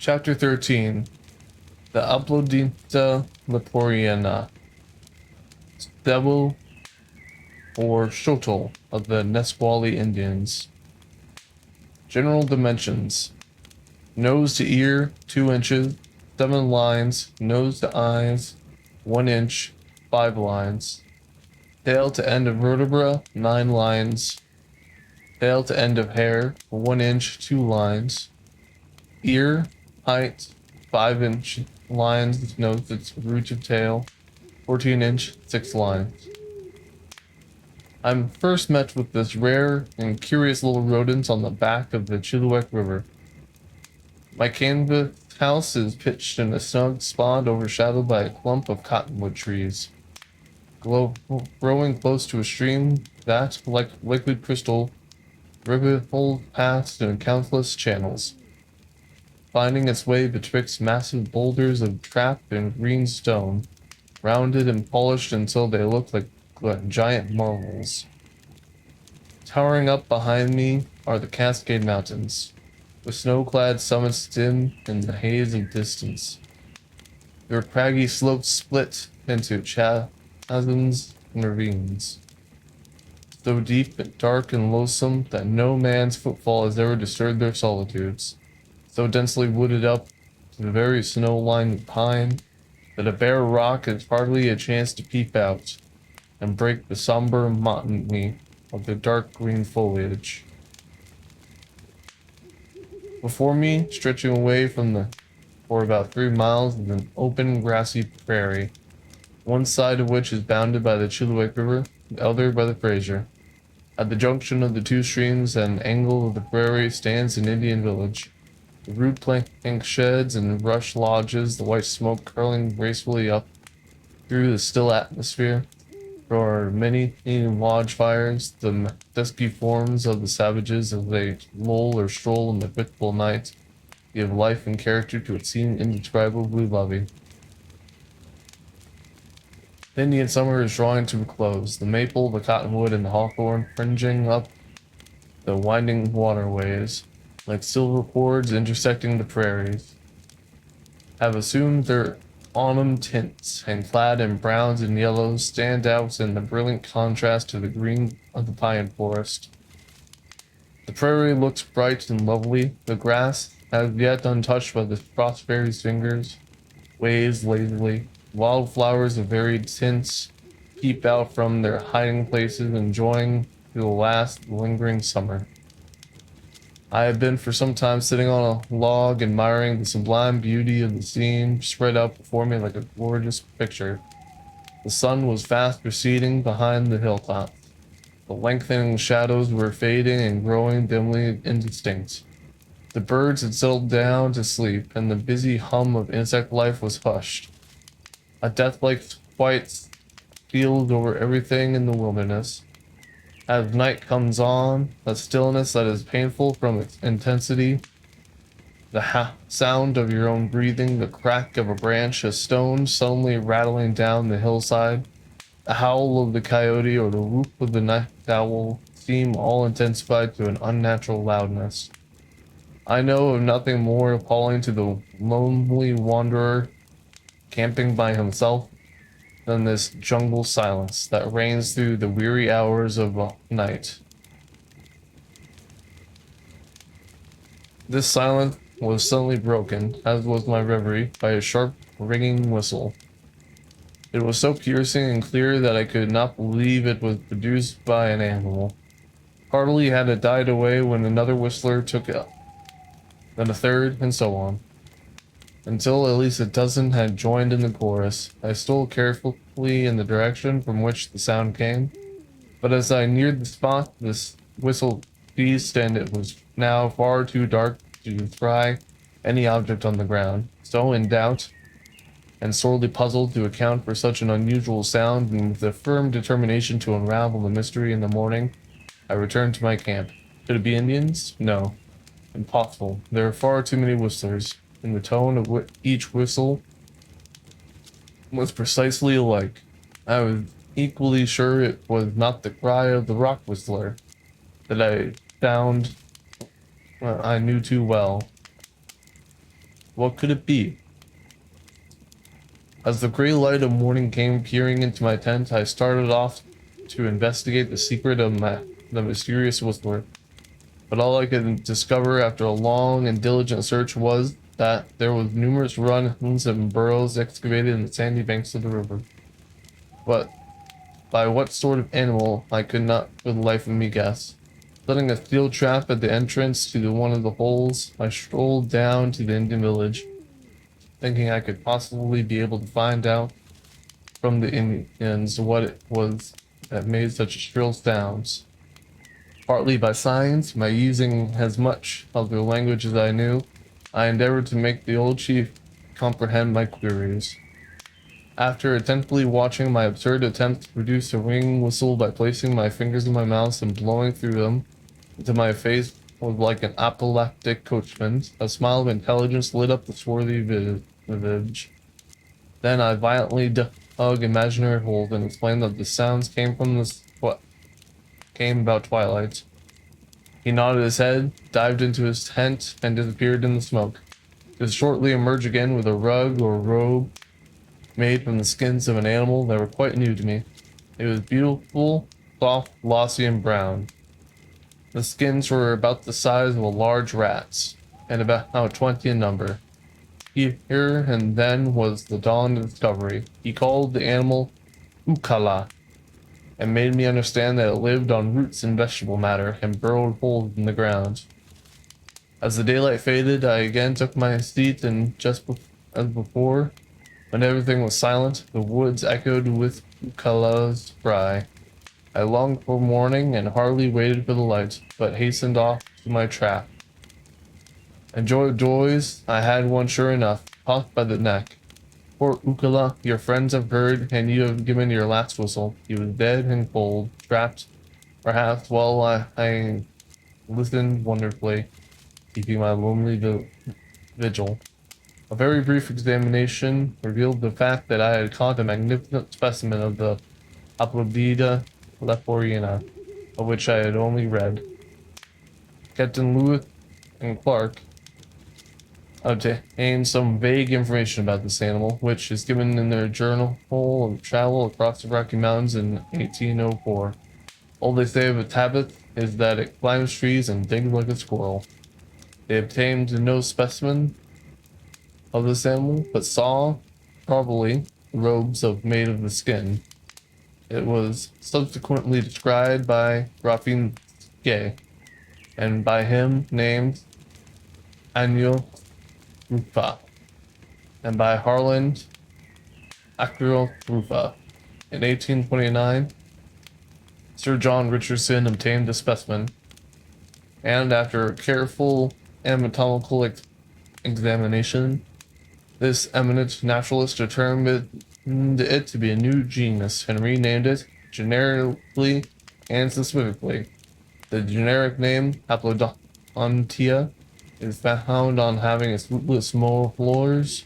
Chapter 13. The Aplodita Leporiana. Devil or Shotol of the Nesqually Indians. General dimensions. Nose to ear, 2 inches, 7 lines. Nose to eyes, 1 inch, 5 lines. Tail to end of vertebra, 9 lines. Tail to end of hair, 1 inch, 2 lines. Ear, height, 5-inch lines. Nose to root of tail, 14-inch, 6 lines. I'm first met with this rare and curious little rodent on the back of the Chilliwack River. My canvas house is pitched in a snug spot overshadowed by a clump of cottonwood trees, growing close to a stream that, like liquid crystal, rippled past in countless channels, finding its way betwixt massive boulders of trapped and green stone, rounded and polished until they look like giant marbles. Towering up behind me are the Cascade Mountains, with snow-clad summits dim in the haze of distance. Their craggy slopes split into chasms and ravines, so deep, dark, and loathsome that no man's footfall has ever disturbed their solitudes, so densely wooded up to the very snow-lined pine that a bare rock has hardly a chance to peep out and break the somber monotony of the dark green foliage. Before me, stretching away for about 3 miles, is an open grassy prairie, one side of which is bounded by the Chilliwack River, the other by the Fraser. At the junction of the two streams, at an angle of the prairie, stands an Indian village. The rude plank sheds and rush lodges, the white smoke curling gracefully up through the still atmosphere. There are many lodge fires, the dusky forms of the savages as they loll or stroll in the fitful night, give life and character to a scene indescribably lovely. The Indian summer is drawing to a close. The maple, the cottonwood, and the hawthorn fringing up the winding waterways, like silver cords intersecting the prairies, have assumed their autumn tints, and clad in browns and yellows, stand out in the brilliant contrast to the green of the pine forest. The prairie looks bright and lovely. The grass, as yet untouched by the frost fairy's fingers, waves lazily. Wildflowers of varied tints peep out from their hiding places, enjoying the last lingering summer. I have been for some time sitting on a log, admiring the sublime beauty of the scene spread out before me like a gorgeous picture. The sun was fast receding behind the hilltops. The lengthening shadows were fading and growing dimly indistinct. The birds had settled down to sleep, and the busy hum of insect life was hushed. A death-like quiet steals over everything in the wilderness. As night comes on, a stillness that is painful from its intensity, the sound of your own breathing, the crack of a branch, a stone suddenly rattling down the hillside, the howl of the coyote or the whoop of the night owl seem all intensified to an unnatural loudness. I know of nothing more appalling to the lonely wanderer camping by himself than this jungle silence that reigns through the weary hours of night. This silence was suddenly broken, as was my reverie, by a sharp, ringing whistle. It was so piercing and clear that I could not believe it was produced by an animal. Hardly had it died away when another whistler took it, then a third, and so on, until at least a dozen had joined in the chorus. I stole carefully in the direction from which the sound came, but as I neared the spot, this whistle ceased, and it was now far too dark to descry any object on the ground. So, in doubt, and sorely puzzled to account for such an unusual sound, and with a firm determination to unravel the mystery in the morning, I returned to my camp. Could it be Indians? No. Impossible. There are far too many whistlers, and the tone of each whistle was precisely alike. I was equally sure it was not the cry of the rock whistler that I found I knew too well. What could it be? As the gray light of morning came peering into my tent, I started off to investigate the secret of the mysterious whistler. But all I could discover after a long and diligent search was that there was numerous runs and burrows excavated in the sandy banks of the river. But by what sort of animal I could not for the life of me guess. Setting a steel trap at the entrance to one of the holes, I strolled down to the Indian village, thinking I could possibly be able to find out from the Indians what it was that made such shrill sounds. Partly by signs, by using as much of their language as I knew, I endeavored to make the old chief comprehend my queries. After attentively watching my absurd attempt to produce a ringing whistle by placing my fingers in my mouth and blowing through them into my face was like an apoplectic coachman, a smile of intelligence lit up the swarthy visage. Then I violently dug imaginary holes and explained that the sounds came from came about twilight. He nodded his head, dived into his tent, and disappeared in the smoke, to shortly emerge again with a rug or robe made from the skins of an animal that were quite new to me. It was beautiful, soft, glossy, and brown. The skins were about the size of a large rat's, and about 20 in number. Here and then was the dawn of discovery. He called the animal Ukala, and made me understand that it lived on roots and vegetable matter, and burrowed holes in the ground. As the daylight faded, I again took my seat, and as before, when everything was silent, the woods echoed with Ukala's cry. I longed for morning and hardly waited for the light, but hastened off to my trap. And joy of joys, I had one sure enough, caught by the neck. Poor Ukala, your friends have heard, and you have given your last whistle. He was dead and cold, trapped, perhaps, while I listened wonderfully, keeping my lonely vigil. A very brief examination revealed the fact that I had caught a magnificent specimen of the Aplodida leporina, of which I had only read. Captain Lewis and Clark obtained some vague information about this animal, which is given in their journal of travel across the Rocky Mountains in 1804. All they say of its habit is that it climbs trees and digs like a squirrel. They obtained no specimen of this animal, but saw, probably, robes made of the skin. It was subsequently described by Rapin Gay, and by him named Anyo Rufa, and by Harland Acro Rufa. In 1829, Sir John Richardson obtained a specimen, and after careful anatomical examination, this eminent naturalist determined it to be a new genus and renamed it generically and specifically. The generic name, Haplodontia, is found on having its rootless molars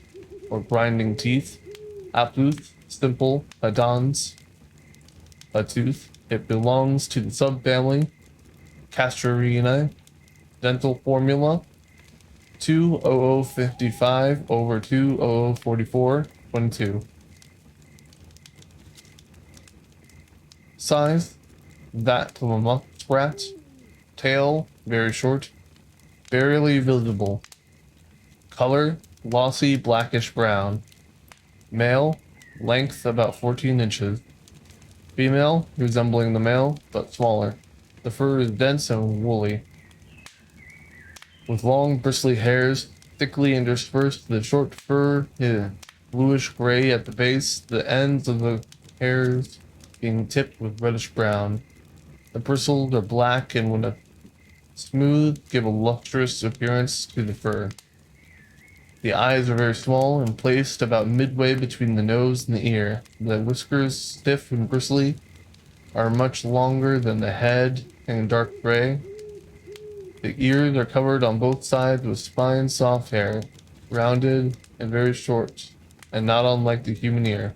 or grinding teeth. Apluth, simple, adons, a tooth. It belongs to the subfamily Castrorinae. Dental formula 20055 over 20044 22. Size, that of a muskrat. Tail, very short, barely visible. Color, glossy blackish brown. Male, length about 14 inches. Female, resembling the male, but smaller. The fur is dense and woolly, with long bristly hairs thickly interspersed. The short fur is bluish gray at the base, the ends of the hairs being tipped with reddish brown. The bristles are black and when smooth give a lustrous appearance to the fur. The eyes are very small and placed about midway between the nose and the ear. The whiskers, stiff and bristly, are much longer than the head and dark gray. The ears are covered on both sides with fine soft hair, rounded and very short, and not unlike the human ear.